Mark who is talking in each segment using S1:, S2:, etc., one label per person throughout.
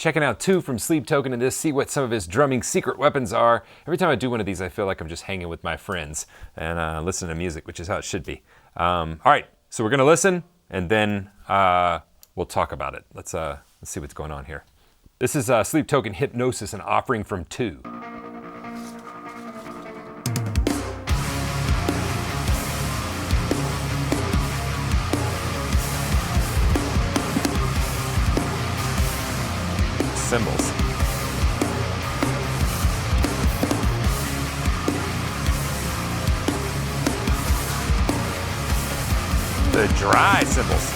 S1: checking out 2 from Sleep Token in this, see what some of his drumming secret weapons are. Every time I do one of these, I feel like I'm just hanging with my friends and listening to music, which is how it should be. All right, so we're gonna listen, and then we'll talk about it. Let's see what's going on here. This is Sleep Token Hypnosis, an offering from 2. Cymbals. The dry cymbals.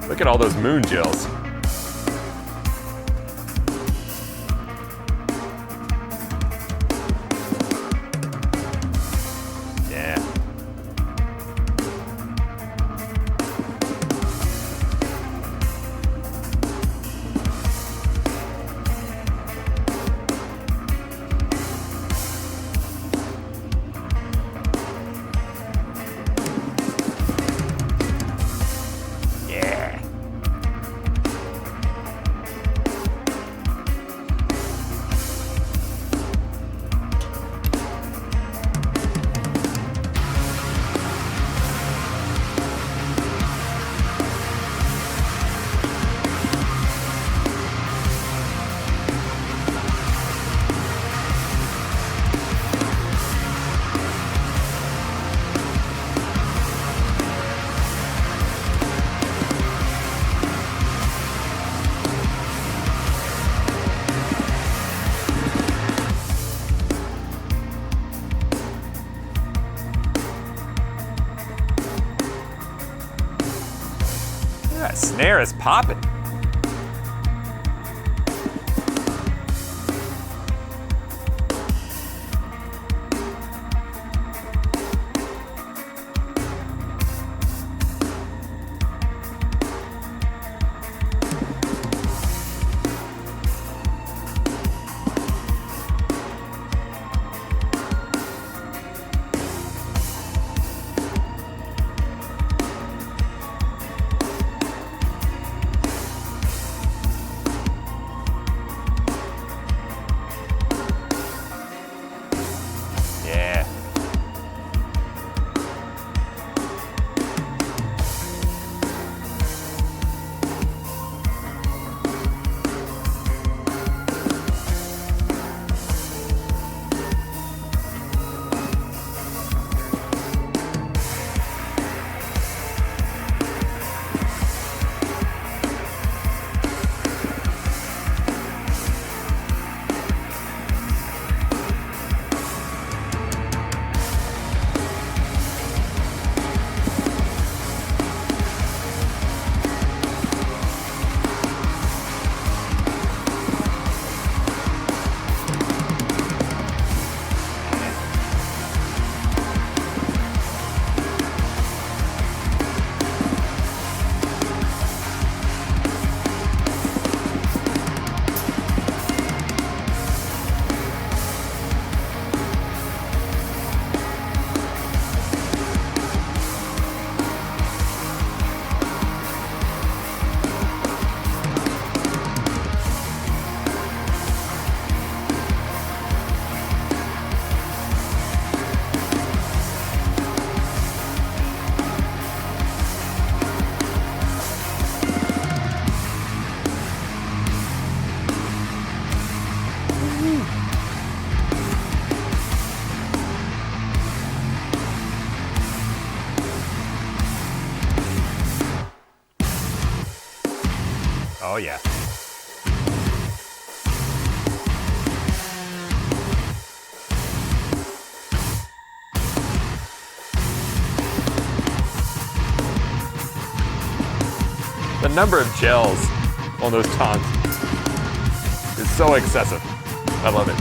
S1: Look at all those moon gels. That snare is popping. Oh yeah. The number of gels on those tongs is so excessive. I love it.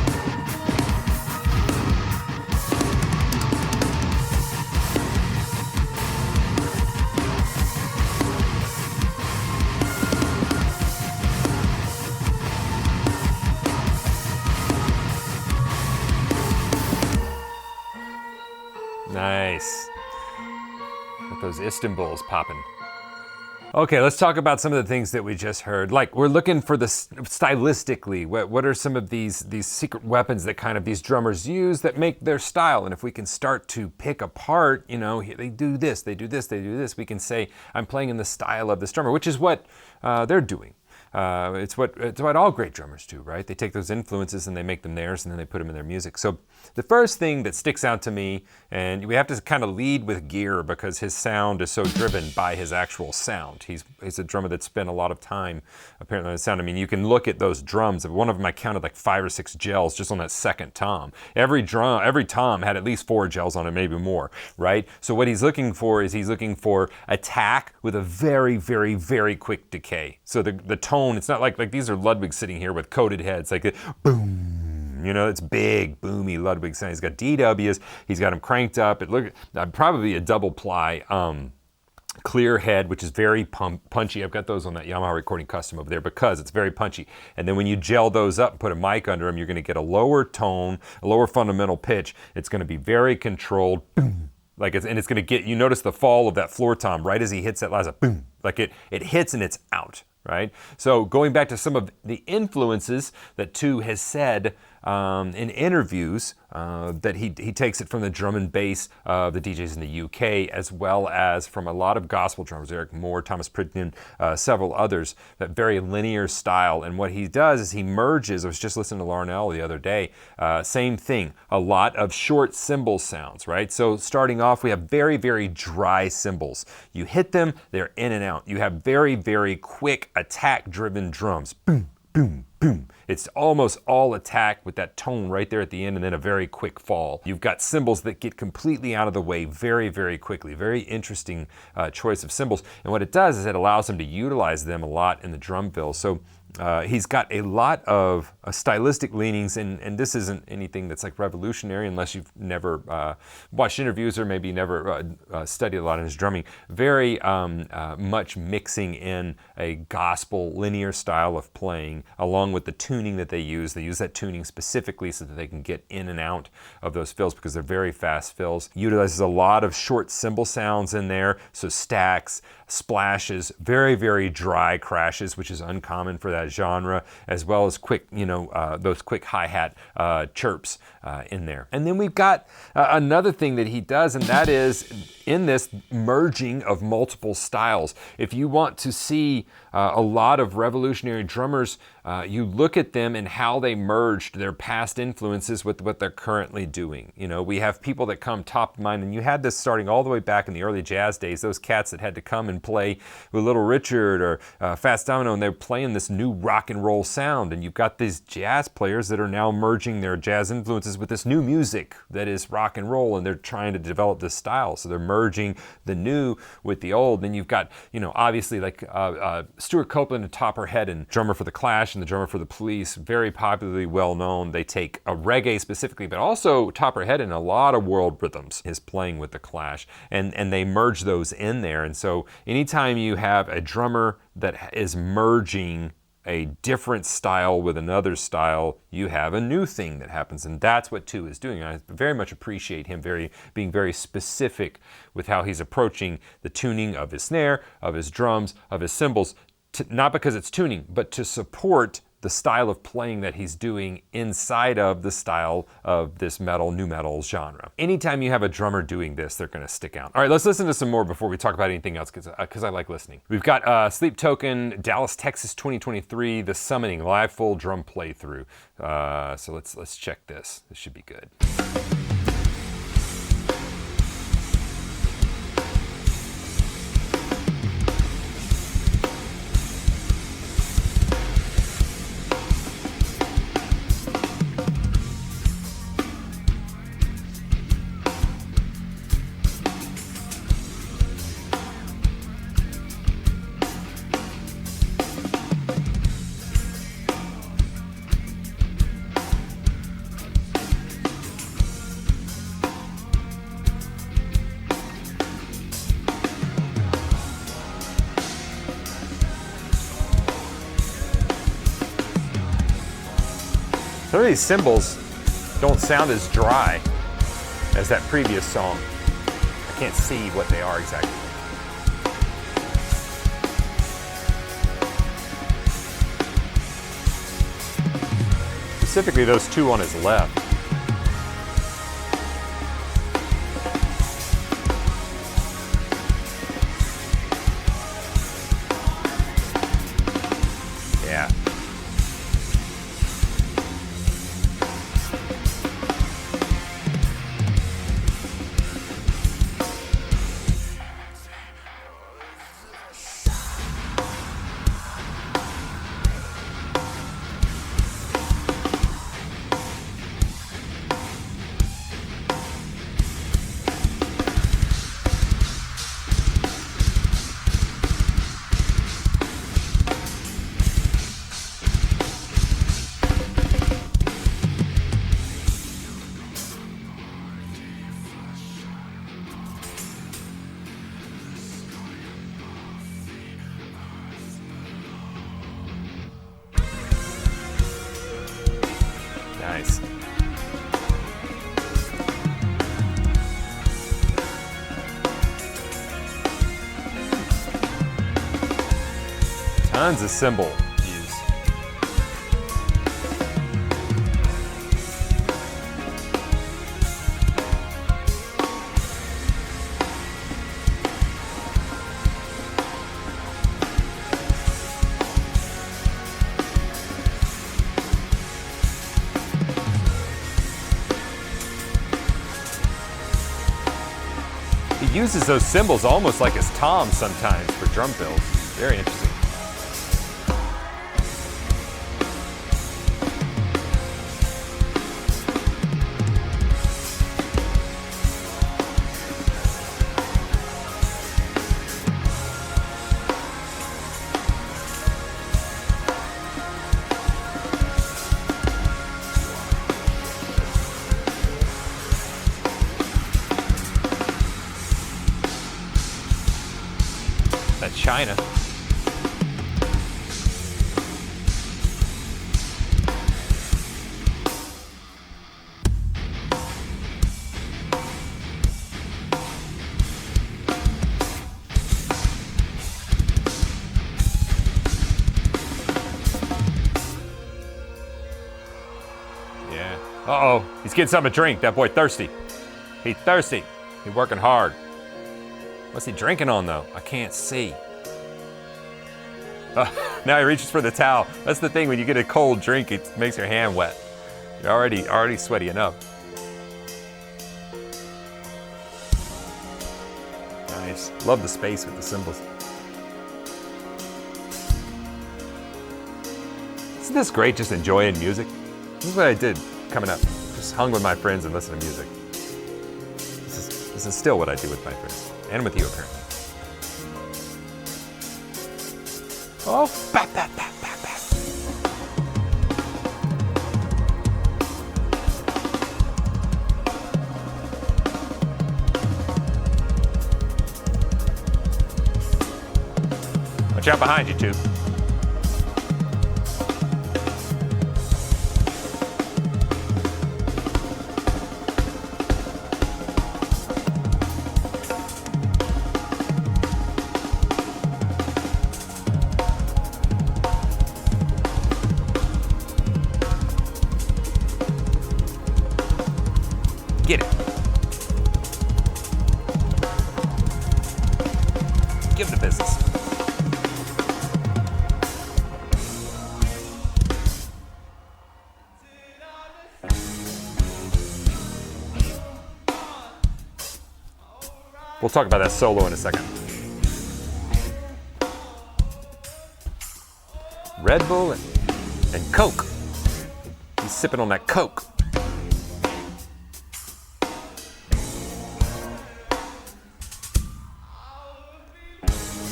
S1: Nice. Got those Istanbuls popping. Okay, let's talk about some of the things that we just heard. Like, we're looking for the stylistically, what are some of these secret weapons that kind of these drummers use that make their style? And if we can start to pick apart, you know, they do this, they do this, they do this, we can say, I'm playing in the style of this drummer, which is what they're doing. It's what all great drummers do, right? They take those influences and they make them theirs and then they put them in their music. So the first thing that sticks out to me, and we have to kind of lead with gear because his sound is so driven by his actual sound. He's a drummer that spent a lot of time apparently on the sound. I mean, you can look at those drums. One of them I counted like 5 or 6 gels just on that second tom. Every tom had at least 4 gels on it, maybe more, right? So what he's looking for is he's looking for attack with a very, very, very quick decay. So the tone, it's not like these are Ludwig sitting here with coated heads, like boom, you know, it's big, boomy Ludwig sound. He's got DWs, he's got them cranked up. It look probably a double ply clear head, which is very punchy. I've got those on that Yamaha Recording Custom over there because it's very punchy. And then when you gel those up and put a mic under them, you're going to get a lower tone, a lower fundamental pitch. It's going to be very controlled, boom. It's going to get, you notice the fall of that floor tom right as he hits that last, boom, like it hits and it's out. Right? So going back to some of the influences that Tu has said in interviews, that he takes it from the drum and bass of the DJs in the UK, as well as from a lot of gospel drummers, Eric Moore, Thomas Pridgen, several others, that very linear style. And what he does is he merges, I was just listening to Larnell the other day, same thing, a lot of short cymbal sounds, right? So starting off, we have very, very dry cymbals. You hit them, they're in and out. You have very, very quick attack-driven drums. Boom, boom, boom. It's almost all attack with that tone right there at the end and then a very quick fall. You've got cymbals that get completely out of the way very, very quickly. Very interesting choice of cymbals. And what it does is it allows him to utilize them a lot in the drum fill. So he's got a lot of stylistic leanings, and this isn't anything that's like revolutionary unless you've never watched interviews or maybe never studied a lot in his drumming. Very much mixing in a gospel linear style of playing along with the tuning that they use. They use that tuning specifically so that they can get in and out of those fills because they're very fast fills. Utilizes a lot of short cymbal sounds in there, so stacks, splashes, very, very dry crashes, which is uncommon for that genre, as well as quick, those quick hi-hat chirps in there. And then we've got another thing that he does, and that is in this merging of multiple styles. If you want to see a lot of revolutionary drummers, you look at them and how they merged their past influences with what they're currently doing. You know, we have people that come top of mind, and you had this starting all the way back in the early jazz days, those cats that had to come and play with Little Richard or Fats Domino, and they're playing this new rock and roll sound, and you've got these jazz players that are now merging their jazz influences with this new music that is rock and roll, and they're trying to develop this style, so they're merging the new with the old. Then you've got, obviously like Stuart Copeland and Topper Headon, drummer for The Clash and the drummer for The Police, very popularly well known. They take a reggae specifically, but also Topper Headon, a lot of world rhythms is playing with The Clash, and they merge those in there. And so anytime you have a drummer that is merging a different style with another style, you have a new thing that happens, and that's what Tu is doing. I very much appreciate him being very specific with how he's approaching the tuning of his snare, of his drums, of his cymbals, not because it's tuning, but to support the style of playing that he's doing inside of the style of this new metal genre. Anytime you have a drummer doing this, they're gonna stick out. All right, let's listen to some more before we talk about anything else, because I like listening. We've got Sleep Token, Dallas, Texas 2023, The Summoning, live full drum playthrough. So let's check this. This should be good. Some of these cymbals don't sound as dry as that previous song. can't see what they are exactly. Specifically those two on his left. Yeah. Nice. Tons of cymbal use. He uses those cymbals almost like his toms sometimes for drum fills. Very interesting. That's China. Yeah. Uh-oh, he's getting something to drink. That boy thirsty. He thirsty. He working hard. What's he drinking on though? I can't see. Now he reaches for the towel. That's the thing, when you get a cold drink, it makes your hand wet. You're already sweaty enough. Nice. Love the space with the cymbals. Isn't this great, just enjoying music? This is what I did coming up. Just hung with my friends and listened to music. This is still what I do with my friends. And with you, apparently. Oh, bap, bap, bap, bap, bap. Watch out behind you, two. Get it. Give it a business. We'll talk about that solo in a second. Red Bull and Coke. He's sipping on that Coke.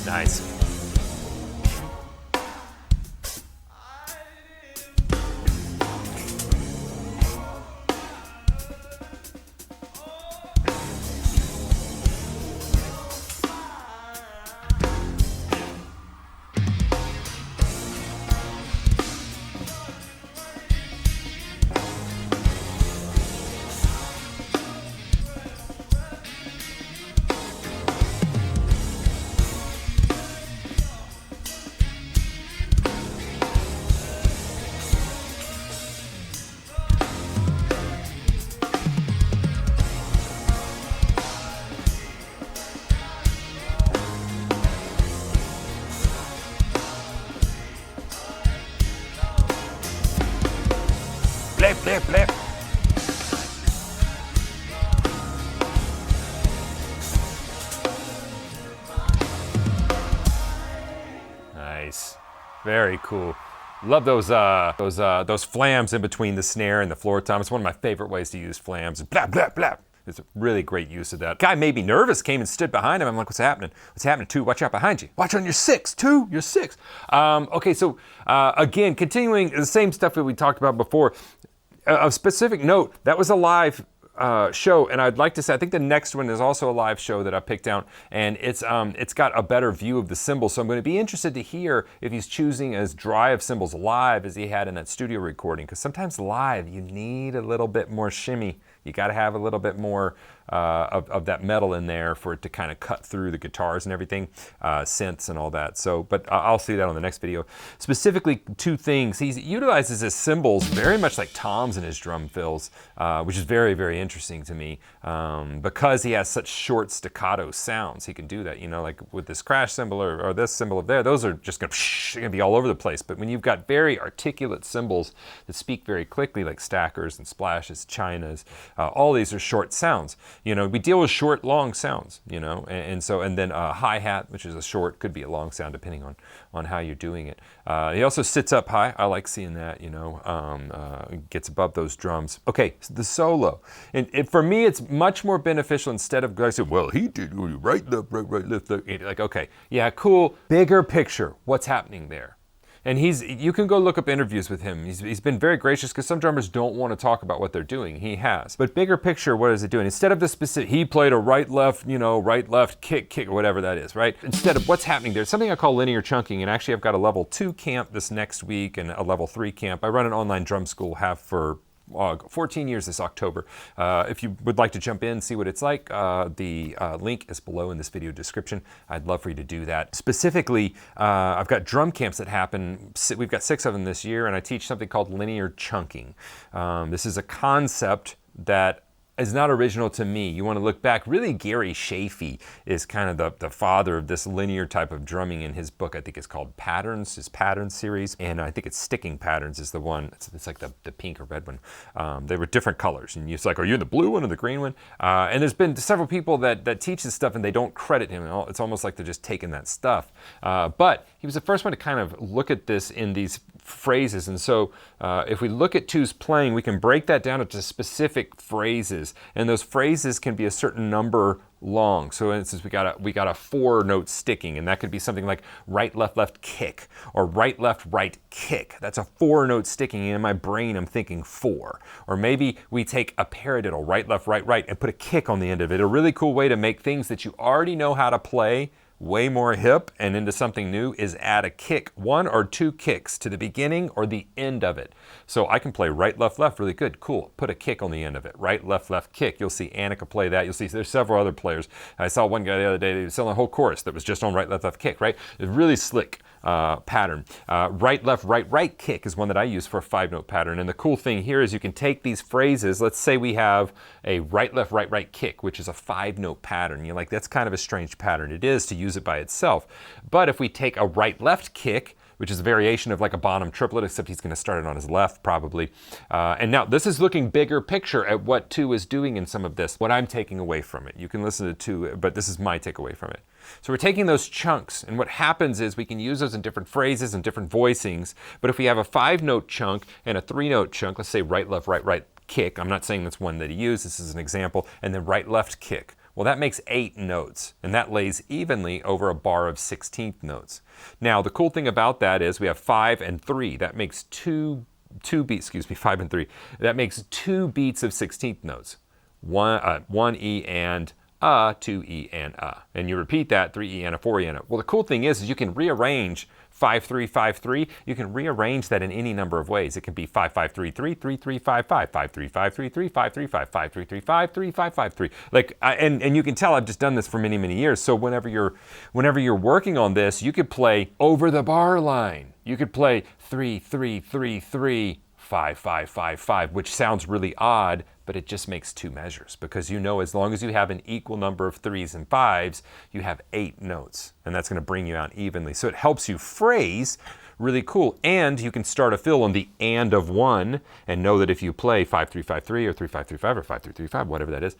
S1: Nice. blip, blip, blip. Nice, very cool. Love those flams in between the snare and the floor tom. It's one of my favorite ways to use flams. Blah, blah, blah. It's a really great use of that. Guy made me nervous, came and stood behind him. I'm like, what's happening? What's happening? 2, watch out behind you. Watch on your 6, 2, you're 6. Okay, so again, continuing the same stuff that we talked about before. A specific note, that was a live show, and I'd like to say, I think the next one is also a live show that I picked out, and it's got a better view of the cymbal, so I'm going to be interested to hear if he's choosing as dry of cymbals live as he had in that studio recording, because sometimes live you need a little bit more shimmy. You got to have a little bit more of that metal in there for it to kind of cut through the guitars and everything, synths and all that. So, but I'll see that on the next video. Specifically, 2 things. He utilizes his cymbals very much like toms in his drum fills, which is very, very interesting to me, because he has such short staccato sounds. He can do that, you know, like with this crash cymbal or this cymbal up there. Those are just gonna be all over the place. But when you've got very articulate cymbals that speak very quickly, like stackers and splashes, chinas, all these are short sounds. You know, we deal with short, long sounds, you know, and then a hi-hat, which is a short, could be a long sound depending on how you're doing it. He also sits up high. I like seeing that, you know, gets above those drums. Okay, so the solo. And for me, it's much more beneficial instead of, I said, well, he did right, left, right, left. Like, okay, yeah, cool. Bigger picture, what's happening there? And you can go look up interviews with him. He's been very gracious, because some drummers don't want to talk about what they're doing. He has. But bigger picture, what is it doing? Instead of the specific, he played a right, left, you know, right, left, kick, or whatever that is, right? Instead of what's happening there, something I call linear chunking. And actually I've got a level 2 camp this next week and a level 3 camp. I run an online drum school, have for 14 years this October. If you would like to jump in, see what it's like, the link is below in this video description. I'd love for you to do that. Specifically, I've got drum camps that happen. We've got 6 of them this year, and I teach something called linear chunking. This is a concept that is not original to me. You want to look back, really Gary Chaffee is kind of the father of this linear type of drumming in his book. I think it's called Patterns, his Patterns series, and I think it's Sticking Patterns is the one. It's like the pink or red one. They were different colors, and it's like, are you in the blue one or the green one? And there's been several people that teach this stuff and they don't credit him. It's almost like they're just taking that stuff. But he was the first one to kind of look at this in these phrases, and so if we look at Tu's playing, we can break that down into specific phrases, and those phrases can be a certain number long. So for instance, we got a 4-note sticking, and that could be something like right, left, kick, or right, left, right, kick. That's a 4-note sticking, and in my brain I'm thinking 4. Or maybe we take a paradiddle, right, right, and put a kick on the end of it. A really cool way to make things that you already know how to play way more hip and into something new is add a kick, 1 or 2 kicks to the beginning or the end of it. So I can play right, left, really good, cool. Put a kick on the end of it, right, left, kick. You'll see Annika play that. You'll see there's several other players. I saw one guy the other day, they was selling a whole chorus that was just on right, left, kick, right? It's really slick pattern. Right, left, right, kick is one that I use for a 5-note pattern. And the cool thing here is you can take these phrases. Let's say we have a right, left, kick, which is a 5-note pattern. You're like, that's kind of a strange pattern. It is to use it by itself. But if we take a right, left kick, which is a variation of like a Bonham triplet, except he's going to start it on his left probably. And now this is looking bigger picture at what 2 is doing in some of this, what I'm taking away from it. You can listen to 2, but this is my takeaway from it. So we're taking those chunks, and what happens is we can use those in different phrases and different voicings, but if we have a 5-note chunk and a 3-note chunk, let's say right, left, right, kick, I'm not saying that's one that he used, this is an example, and then right, left, kick. Well, that makes 8 notes, and that lays evenly over a bar of 16th notes. Now, the cool thing about that is we have 5 and 3. That makes 2 beats, 5 and 3. That makes 2 beats of 16th notes. 1 E and 2 E and and you repeat that, 3 E and a 4 E and a. Well, the cool thing is you can rearrange 5-3, 5-3. You can rearrange that in any number of ways. It can be 5-5-3-3, 3-3-5-5, 5-3-5-3-3, 5-3-5, 5-3-3, 5-3, 5-5-3. Like, and you can tell I've just done this for many, many years. So whenever you're working on this, you could play over the bar line. You could play 3-3-3-3, 5-5-5-5, which sounds really odd, but it just makes 2 measures, because you know as long as you have an equal number of 3s and 5s, you have 8 notes, and that's going to bring you out evenly. So it helps you phrase really cool. And you can start a fill on the and of one and know that if you play 5-3-5-3 or 3-5-3-5 or 5-3-3-5, whatever that is,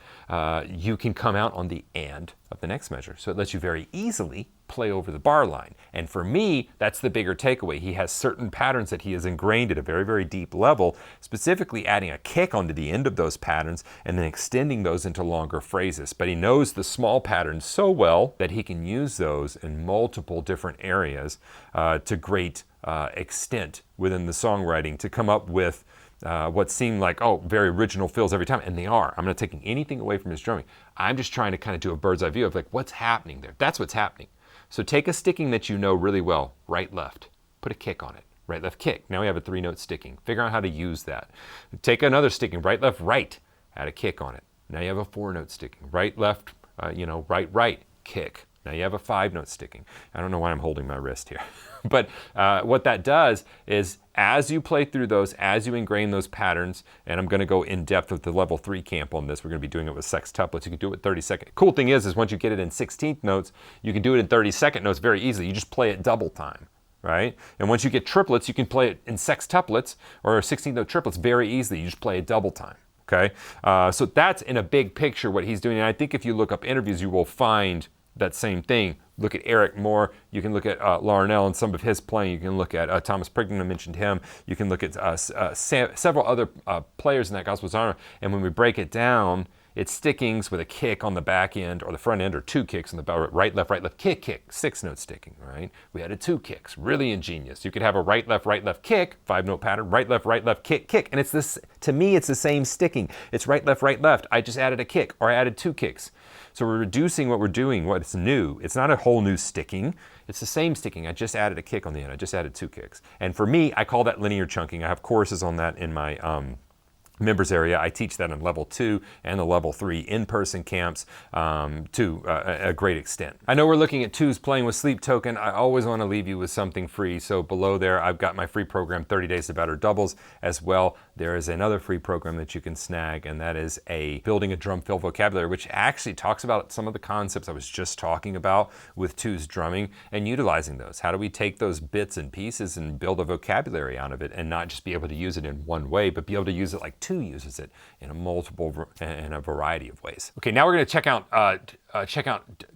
S1: you can come out on the and of the next measure. So it lets you very easily play over the bar line. And for me, that's the bigger takeaway. He has certain patterns that he has ingrained at a very, very deep level, specifically adding a kick onto the end of those patterns and then extending those into longer phrases. But he knows the small patterns so well that he can use those in multiple different areas to great extent within the songwriting to come up with what seem like, very original fills every time, and they are. I'm not taking anything away from his drumming. I'm just trying to kind of do a bird's eye view of like what's happening there. That's what's happening. So take a sticking that you know really well, right, left, put a kick on it, right, left, kick. Now we have a 3-note sticking. Figure out how to use that. Take another sticking, right, left, right, add a kick on it. Now you have a 4-note sticking, right, left, right, right, kick. Now you have a 5-note sticking. I don't know why I'm holding my wrist here. But what that does is as you play through those, as you ingrain those patterns, and I'm going to go in depth with the level 3 camp on this. We're going to be doing it with sextuplets. You can do it with 32nd. Cool thing is once you get it in 16th notes, you can do it in 32nd notes very easily. You just play it double time, right? And once you get triplets, you can play it in sextuplets or 16th note triplets very easily. You just play it double time. Okay, so that's in a big picture what he's doing. And I think if you look up interviews, you will find that same thing. Look at Eric Moore. You can look at Larnell and some of his playing. You can look at Thomas Prigden, I mentioned him. You can look at several other players in that gospel genre. And when we break it down, it's stickings with a kick on the back end or the front end, or 2 kicks on the back, right, left, kick, 6-note sticking, right? We added 2 kicks, really ingenious. You could have a right, left, kick, 5-note pattern, right, left, kick, kick. And it's this, to me, it's the same sticking. It's right, left. I just added a kick, or I added 2 kicks. So we're reducing what we're doing, what's new. It's not a whole new sticking. It's the same sticking. I just added a kick on the end. I just added 2 kicks. And for me, I call that linear chunking. I have courses on that in my members area. I teach that in level 2 and the level 3 in-person camps to a great extent. I know we're looking at 2s playing with Sleep Token. I always want to leave you with something free. So below there, I've got my free program, 30 Days to Better Doubles, as well. There is another free program that you can snag, and that is a Building a Drum Fill Vocabulary, which actually talks about some of the concepts I was just talking about with 2s drumming and utilizing those. How do we take those bits and pieces and build a vocabulary out of it and not just be able to use it in one way, but be able to use it like 2 uses it in a variety of ways. Okay, now we're going to check out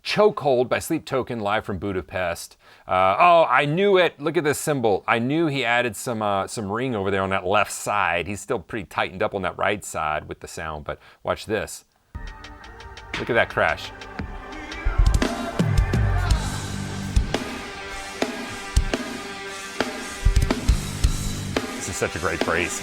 S1: Chokehold by Sleep Token live from Budapest. I knew it. Look at this cymbal. I knew he added some ring over there on that left side. He's still pretty tightened up on that right side with the sound, but watch this. Look at that crash. This is such a great phrase.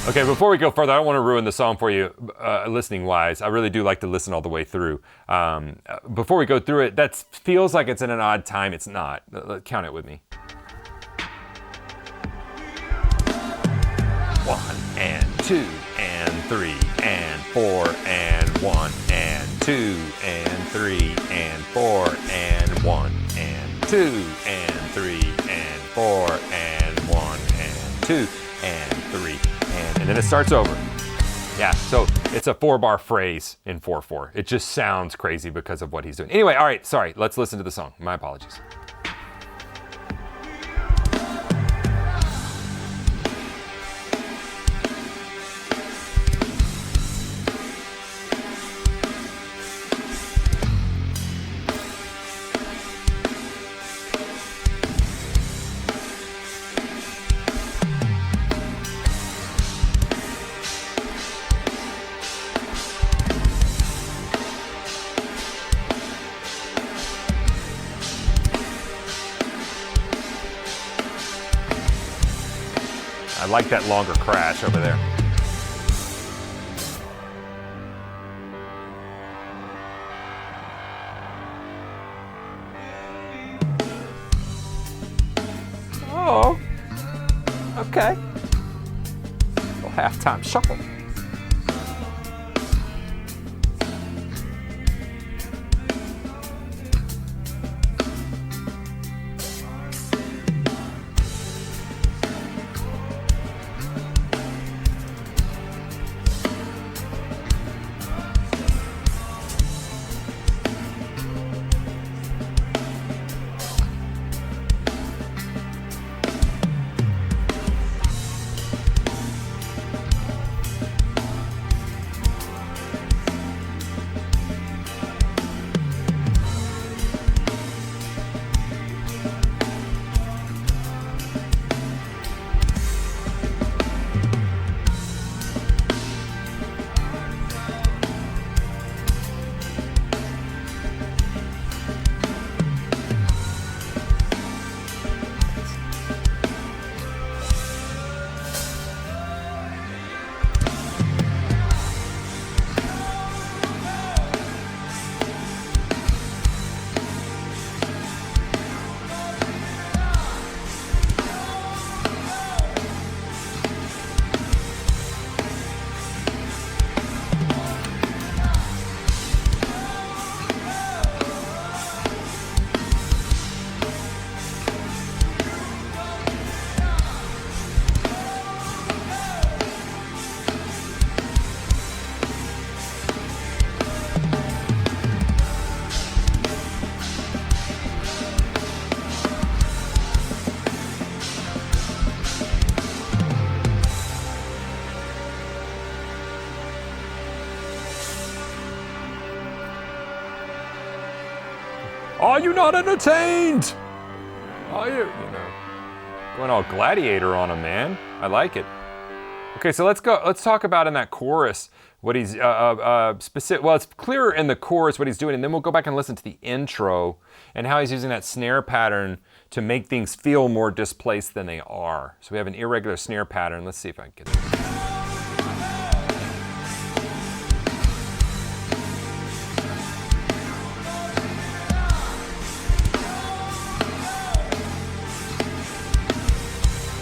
S1: Okay, before we go further, I don't want to ruin the song for you listening-wise. I really do like to listen all the way through. Before we go through it, that feels like it's in an odd time. It's not. Count it with me. 1 and 2 and 3 and 4 and 1 and 2 and 3 and 4 and 1 and 2 and 3 and 4 and 1 and 2 and 3. And then it starts over. Yeah, so it's a 4-bar phrase in 4/4. It just sounds crazy because of what he's doing. Anyway, all right, sorry, let's listen to the song. My apologies. I like that longer crash over there. Oh, okay. Little halftime shuffle. Are you not entertained? Are you, going all gladiator on him, man. I like it. Okay, so let's talk about in that chorus what he's specific. Well, it's clearer in the chorus what he's doing, and then we'll go back and listen to the intro and how he's using that snare pattern to make things feel more displaced than they are. So we have an irregular snare pattern. Let's see if I can get it.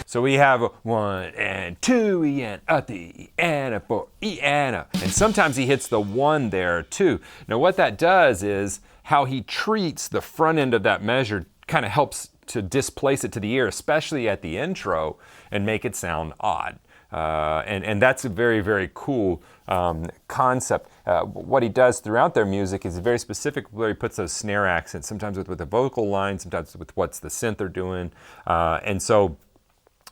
S1: So we have a 1 and 2 E and a 3 E and a 4 E and a, and sometimes he hits the 1 there too. Now what that does is how he treats the front end of that measure kind of helps to displace it to the ear, especially at the intro, and make it sound odd. And that's a very, very cool concept. What he does throughout their music is very specific where he puts those snare accents, sometimes with a vocal line, sometimes with what's the synth they're doing. And so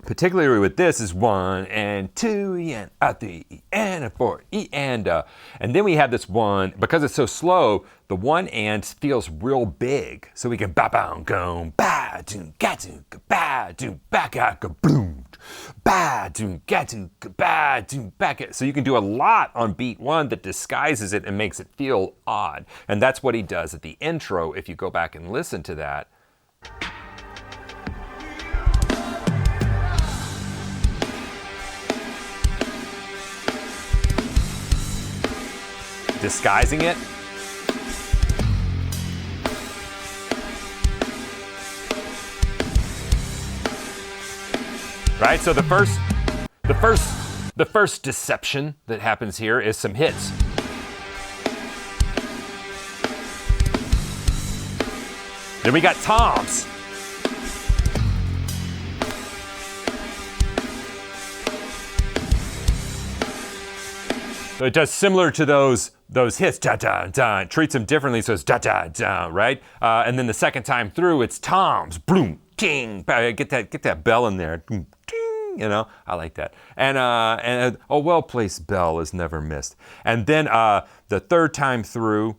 S1: particularly with this is 1 and 2 E and a 3 E and a 4 E and a. And then we have this 1, because it's so slow, the 1 and feels real big. So we can ba ba go ba doom ga doom ba doom ba ga boom ba doom ga doom ba doom ba. So you can do a lot on beat 1 that disguises it and makes it feel odd. And that's what he does at the intro if you go back and listen to that. Disguising it. Right? So the first deception that happens here is some hits. Then we got toms. So it does similar to those hits, da da da. It treats them differently, so it's da da da, right? And then the second time through, it's toms, boom, ting. Get that bell in there, ting. I like that. And a well-placed bell is never missed. And then the third time through,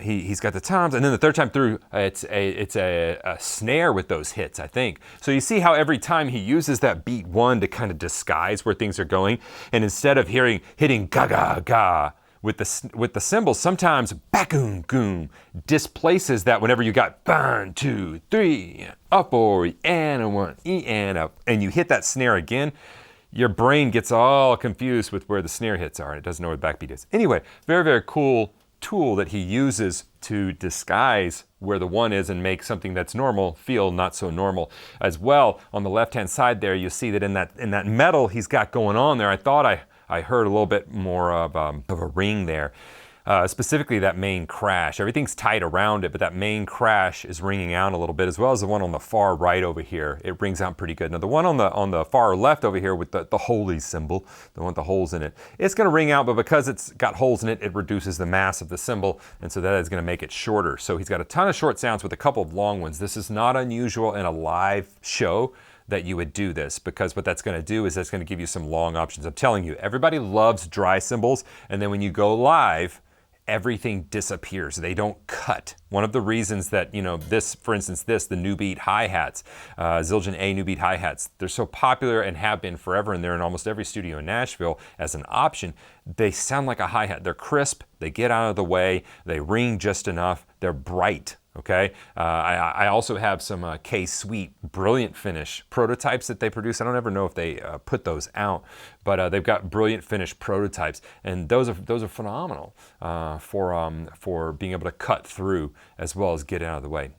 S1: he's got the toms, and then the third time through, it's a snare with those hits, I think. So you see how every time he uses that beat 1 to kind of disguise where things are going, and instead of hitting ga ga ga with the cymbals, sometimes bagoom goom displaces that whenever you got 1 2 3 a 4 E and a 1 E and a, and you hit that snare again. Your brain gets all confused with where the snare hits are, and it doesn't know where the backbeat is. Anyway, very, very cool tool that he uses to disguise where the 1 is and make something that's normal feel not so normal. As well, on the left-hand side there, you see that in that metal he's got going on there, I thought I heard a little bit more of a ring there. Specifically that main crash. Everything's tight around it, but that main crash is ringing out a little bit, as well as the one on the far right over here. It rings out pretty good. Now the one on the far left over here with the holy cymbal, the one with the holes in it, it's going to ring out, but because it's got holes in it, it reduces the mass of the cymbal, and so that is going to make it shorter. So he's got a ton of short sounds with a couple of long ones. This is not unusual in a live show that you would do this, because what that's going to do is that's going to give you some long options. I'm telling you, everybody loves dry cymbals, and then when you go live, everything disappears. They don't cut. One of the reasons that, this, for instance, the new beat hi-hats, Zildjian A new beat hi-hats, they're so popular and have been forever, and they're in almost every studio in Nashville as an option. They sound like a hi-hat. They're crisp, they get out of the way, they ring just enough, they're bright. Okay, I also have some K-Sweet Brilliant Finish prototypes that they produce. I don't ever know if they put those out, but they've got Brilliant Finish prototypes, and those are phenomenal for being able to cut through as well as get out of the way.